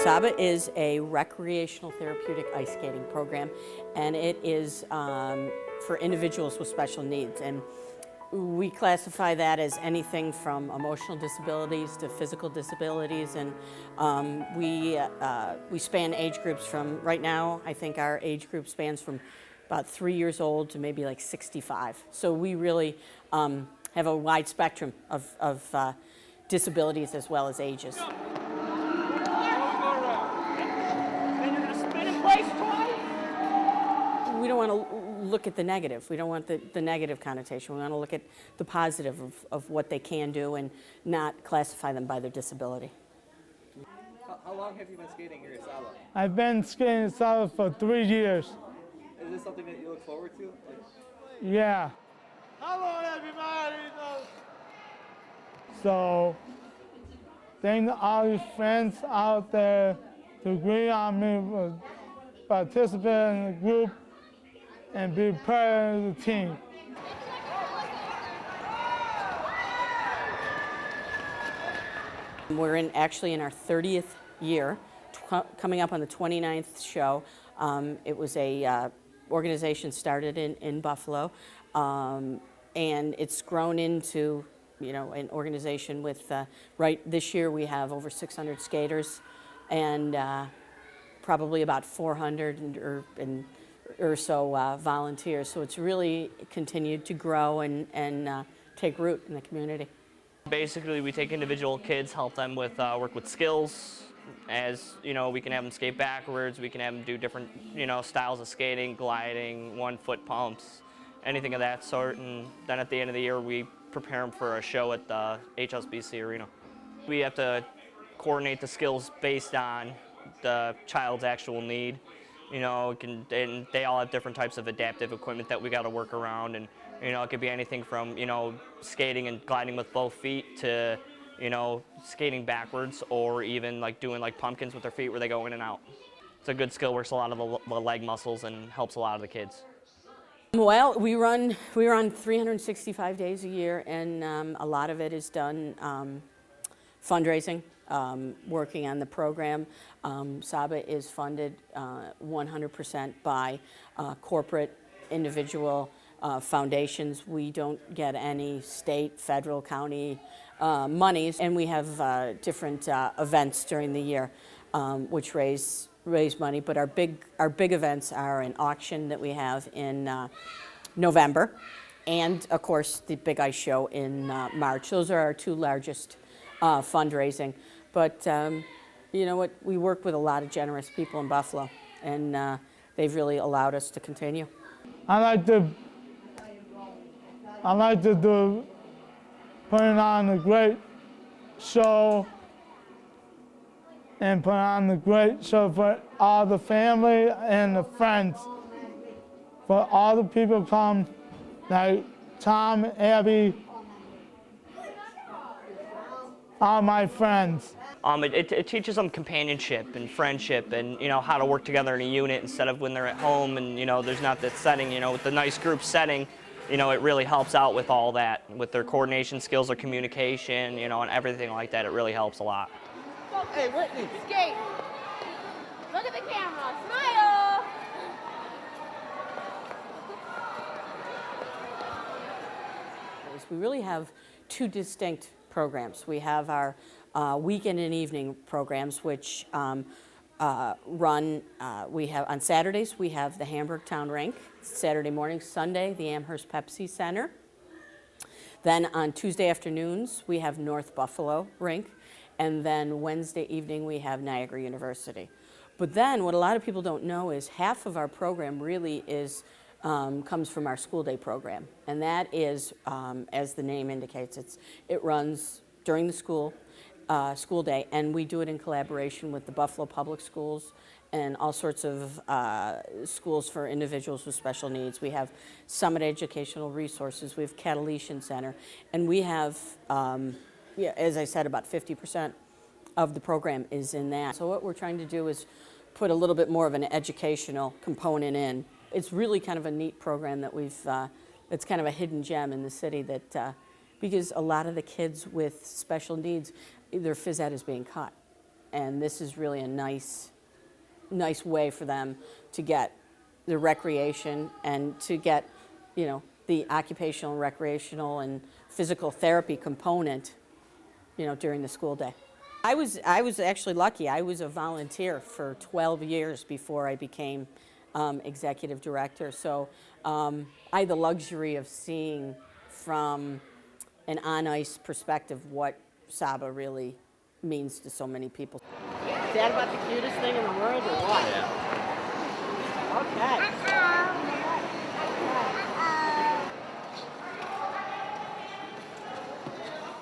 SABAH is a recreational therapeutic ice skating program, and it is for individuals with special needs. And we classify that as anything from emotional disabilities to physical disabilities, and we span age groups from, right now, I think our age group spans from about 3 years old to maybe like 65. So we really have a wide spectrum of disabilities as well as ages. We don't want to look at the negative. We don't want the negative connotation. We want to look at the positive of what they can do and not classify them by their disability. How long have you been skating here at SABAH? I've been skating at SABAH for 3 years. Is this something that you look forward to? Yeah. Hello, everybody. So, thank all these friends out there to agree on me, participate in the group, and be part of the team. We're actually in our 30th year, coming up on the 29th show. It was a organization started in Buffalo, and it's grown into, you know, an organization with, right this year we have over 600 skaters and probably about 400 or so volunteers. So it's really continued to grow and take root in the community. Basically, we take individual kids, help them with work with skills. As you know, we can have them skate backwards. We can have them do different, you know, styles of skating, gliding, 1-foot pumps, anything of that sort. And then at the end of the year, we prepare them for a show at the HSBC Arena. We have to coordinate the skills based on the child's actual need. You know, and they all have different types of adaptive equipment that we got to work around, and you know, it could be anything from, you know, skating and gliding with both feet to, you know, skating backwards, or even like doing like pumpkins with their feet where they go in and out. It's a good skill, works a lot of the leg muscles and helps a lot of the kids. Well, we run 365 days a year, and a lot of it is done fundraising, working on the program. SABAH is funded 100% by corporate, individual foundations. We don't get any state, federal, county monies, and we have different events during the year which raise money. But our big events are an auction that we have in November, and of course the big ice show in March. Those are our two largest fundraising. But you know what? We work with a lot of generous people in Buffalo, and they've really allowed us to continue. I like to do putting on a great show and put on a great show for all the family and the friends. For all the people come, like Tom, Abby, all my friends. It teaches them companionship and friendship, and you know, how to work together in a unit instead of when they're at home and you know, there's not that setting. You know, with the nice group setting, you know, it really helps out with all that, with their coordination skills, their communication, you know, and everything like that. It really helps a lot. Hey, Whitney. Skate. Look at the camera. Smile. We really have two distinct programs. We have our weekend and evening programs, which run, we have on Saturdays, we have the Hamburg Town Rink. Saturday morning, Sunday, the Amherst Pepsi Center. Then on Tuesday afternoons, we have North Buffalo Rink. And then Wednesday evening, we have Niagara University. But then what a lot of people don't know is half of our program really is comes from our school day program. And that is, as the name indicates, it runs during the school day, and we do it in collaboration with the Buffalo Public Schools and all sorts of schools for individuals with special needs. We have Summit Educational Resources, we have Catalytion Center, and we have, as I said, about 50% of the program is in that. So what we're trying to do is put a little bit more of an educational component in. It's really kind of a neat program that it's kind of a hidden gem in the city that, because a lot of the kids with special needs, their phys ed is being cut. and this is really a nice way for them to get the recreation and to get, you know, the occupational, recreational, and physical therapy component, you know, during the school day. I was actually lucky. I was a volunteer for 12 years before I became executive director. So I had the luxury of seeing from an on-ice perspective what SABAH really means to so many people. Is that about the cutest thing in the world or what? Yeah. Okay.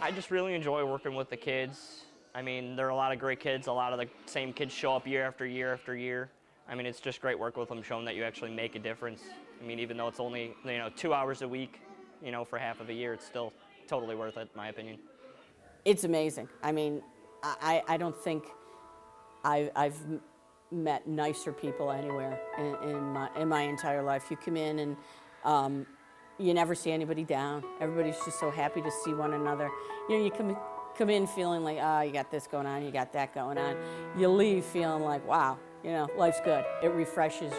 I just really enjoy working with the kids. I mean, there are a lot of great kids. A lot of the same kids show up year after year after year. I mean, it's just great work with them, showing that you actually make a difference. I mean, even though it's only, you know, 2 hours a week, you know, for half of a year, it's still totally worth it, in my opinion. It's amazing. I mean, I don't think I've met nicer people anywhere in my entire life. You come in and you never see anybody down. Everybody's just so happy to see one another. You know, you come in feeling like, oh, you got this going on, you got that going on. You leave feeling like, wow, you know, life's good. It refreshes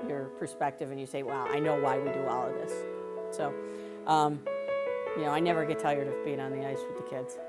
your perspective, and you say, wow, I know why we do all of this. So, you know, I never get tired of being on the ice with the kids.